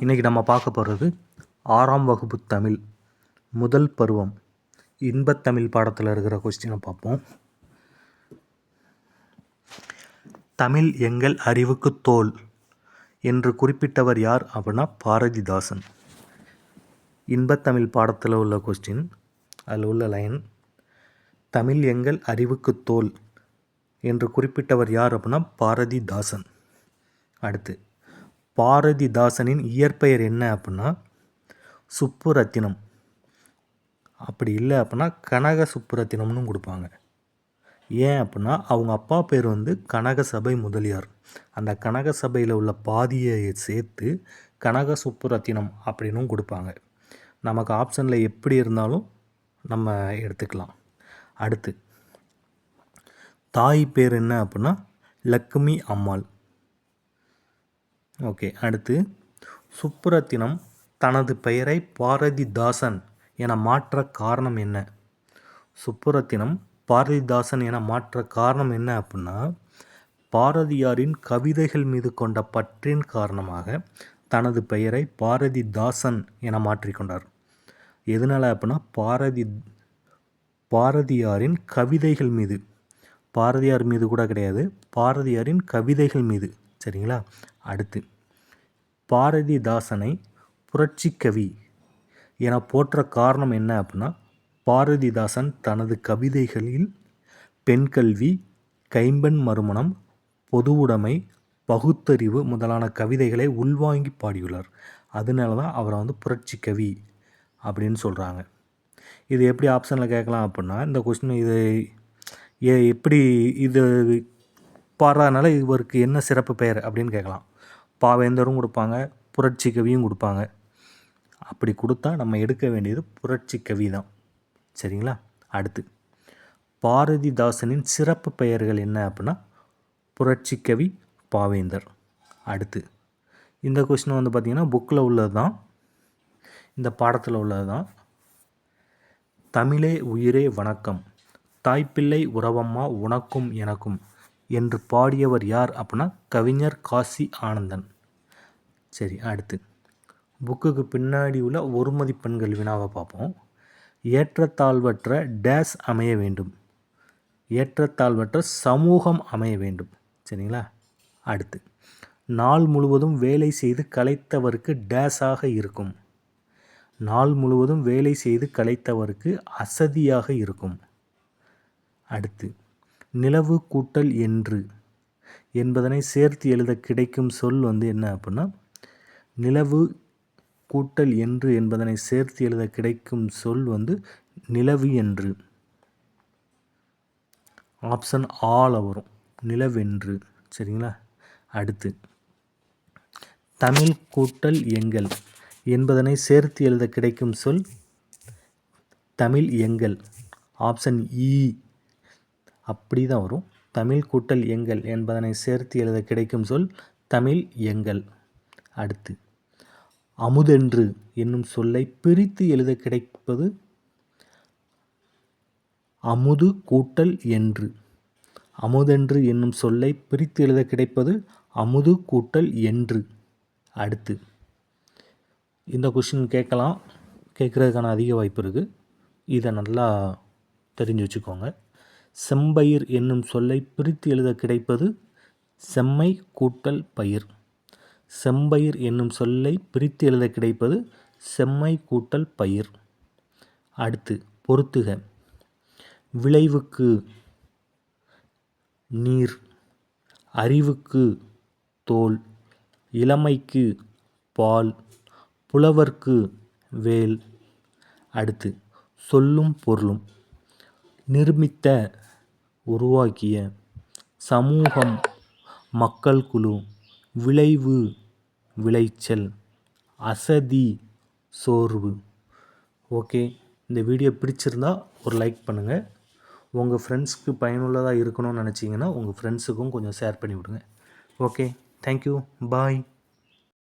இன்றைக்கி நம்ம பார்க்க போகிறது 6ஆம் வகுப்பு தமிழ் முதல் பருவம் இன்பத்தமிழ் பாடத்தில் இருக்கிற கொஸ்டினை பார்ப்போம். தமிழ் எங்கள் அறிவுக்கு தோல் என்று குறிப்பிட்டவர் யார் அப்படின்னா பாரதிதாசன். இன்பத்தமிழ் பாடத்தில் உள்ள கொஸ்டின், அதில் உள்ள லைன், தமிழ் எங்கள் அறிவுக்கு தோல் என்று குறிப்பிட்டவர் யார் அப்படின்னா பாரதிதாசன். அடுத்து, பாரதிதாசனின் இயற்பெயர் என்ன அப்படின்னா சுப்புரத்தினம். அப்படி இல்லை அப்படின்னா கனக சுப்புரத்தினம்னு கொடுப்பாங்க. ஏன் அப்படின்னா அவங்க அப்பா பேர் கனகசபை முதலியார். அந்த கனகசபையில் உள்ள பாதியை சேர்த்து கனக சுப்புரத்தினம் அப்படின்னும் கொடுப்பாங்க. நமக்கு ஆப்ஷனில் எப்படி இருந்தாலும் நம்ம எடுத்துக்கலாம். அடுத்து, தாய் பேர் என்ன அப்படின்னா லக்ஷ்மி அம்மாள். ஓகே. அடுத்து, சுப்புரத்தினம் தனது பெயரை பாரதிதாசன் என மாற்ற காரணம் என்ன? சுப்புரத்தினம் பாரதிதாசன் என மாற்ற காரணம் என்ன அப்படின்னா பாரதியாரின் கவிதைகள் மீது கொண்ட பற்றின் காரணமாக தனது பெயரை பாரதிதாசன் என மாற்றிக்கொண்டார். எதனால் அப்படின்னா பாரதியாரின் கவிதைகள் மீது, பாரதியார் மீது கூட கிடையாது, பாரதியாரின் கவிதைகள் மீது. சரிங்களா? அடுத்து, பாரதிதாசனை புரட்சிக்கவி என போற்ற காரணம் என்ன அப்படின்னா பாரதிதாசன் தனது கவிதைகளில் பெண்கல்வி, கைம்பெண் மறுமணம், பொது உடைமை, பகுத்தறிவு முதலான கவிதைகளை உள்வாங்கி பாடியுள்ளார். அதனால தான் அவரை புரட்சிக்கவி அப்படின்னு சொல்கிறாங்க. இது எப்படி ஆப்ஷனில் கேட்கலாம் அப்படின்னா, இந்த கொஸ்டின் இது எப்படி இது பாடுறதுனால இவருக்கு என்ன சிறப்பு பெயர் அப்படின்னு கேட்கலாம். பாவேந்தரும் கொடுப்பாங்க, புரட்சி கவியும் கொடுப்பாங்க. அப்படி கொடுத்தா நம்ம எடுக்க வேண்டியது புரட்சி கவி தான். சரிங்களா? அடுத்து, பாரதிதாசனின் சிறப்பு பெயர்கள் என்ன அப்படின்னா புரட்சி கவி, பாவேந்தர். அடுத்து, இந்த கொஸ்டின் பார்த்திங்கன்னா புக்கில் உள்ளது தான், இந்த பாடத்தில் உள்ளது தான். தமிழே உயிரே வணக்கம், தாய்ப்பிள்ளை உறவம்மா உனக்கும் எனக்கும் என்று பாடியவர் யார் அப்படின்னா கவிஞர் காசி ஆனந்தன். சரி, அடுத்து, புக்குக்கு பின்னாடி உள்ள ஒரு மதிப்பெண்கள் வினாவை பார்ப்போம். ஏற்றத்தாழ்வற்ற டேஸ் அமைய வேண்டும், ஏற்றத்தாழ்வற்ற சமூகம் அமைய வேண்டும். சரிங்களா? அடுத்து, நாள் முழுவதும் வேலை செய்து களைத்தவருக்கு டேஸாக இருக்கும், நாள் முழுவதும் வேலை செய்து களைத்தவருக்கு அசதியாக இருக்கும். அடுத்து, நிலவு கூட்டல் என்று என்பதனை சேர்த்து எழுத கிடைக்கும் சொல் என்ன அப்படின்னா நிலவு கூட்டல் என்று என்பதனை சேர்த்து எழுத கிடைக்கும் சொல் நிலவு என்று. ஆப்ஷன் ஆல வரும், நிலவென்று. சரிங்களா? அடுத்து, தமிழ் கூட்டல் எங்கள் என்பதனை சேர்த்து எழுத கிடைக்கும் சொல் தமிழ் எங்கள். ஆப்ஷன் இ அப்படி தான் வரும். தமிழ் கூட்டல் எங்கள் என்பதனை சேர்த்து எழுத கிடைக்கும் சொல் தமிழ் எங்கள். அடுத்து, அமுதென்று என்னும் சொல்லை பிரித்து எழுத கிடைப்பது அமுது கூட்டல் என்று. அமுதென்று என்னும் சொல்லை பிரித்து எழுத கிடைப்பது அமுது கூட்டல் என்று. அடுத்து, இந்த கொஸ்டின் கேட்குறதுக்கான அதிக வாய்ப்பு இருக்குது. இதை நல்லா தெரிஞ்சு வச்சுக்கோங்க. செம்பயிர் என்னும் சொல்லை பிரித்து எழுத கிடைப்பது செம்மை கூட்டல் பயிர். செம்பயிர் என்னும் சொல்லை பிரித்து எழுத கிடைப்பது செம்மை கூட்டல் பயிர். அடுத்து, பொறுத்துக. விளைவுக்கு நீர், அறிவுக்கு தோல், இளமைக்கு பால், புலவர்க்கு வேல். அடுத்து, சொல்லும் பொருளும். நிர்மித்த உருவாக்கிய, சமூகம் மக்கள் குழு, விளைவு விளைச்சல், அசதி சோர்வு. ஓகே, இந்த வீடியோ பிடிச்சிருந்தா ஒரு லைக் பண்ணுங்கள். உங்கள் ஃப்ரெண்ட்ஸ்க்கு பயனுள்ளதாக இருக்கணும்னு நினச்சிங்கன்னா உங்கள் ஃப்ரெண்ட்ஸுக்கும் கொஞ்சம் ஷேர் பண்ணி விடுங்க. ஓகே, தேங்க்யூ, பாய்.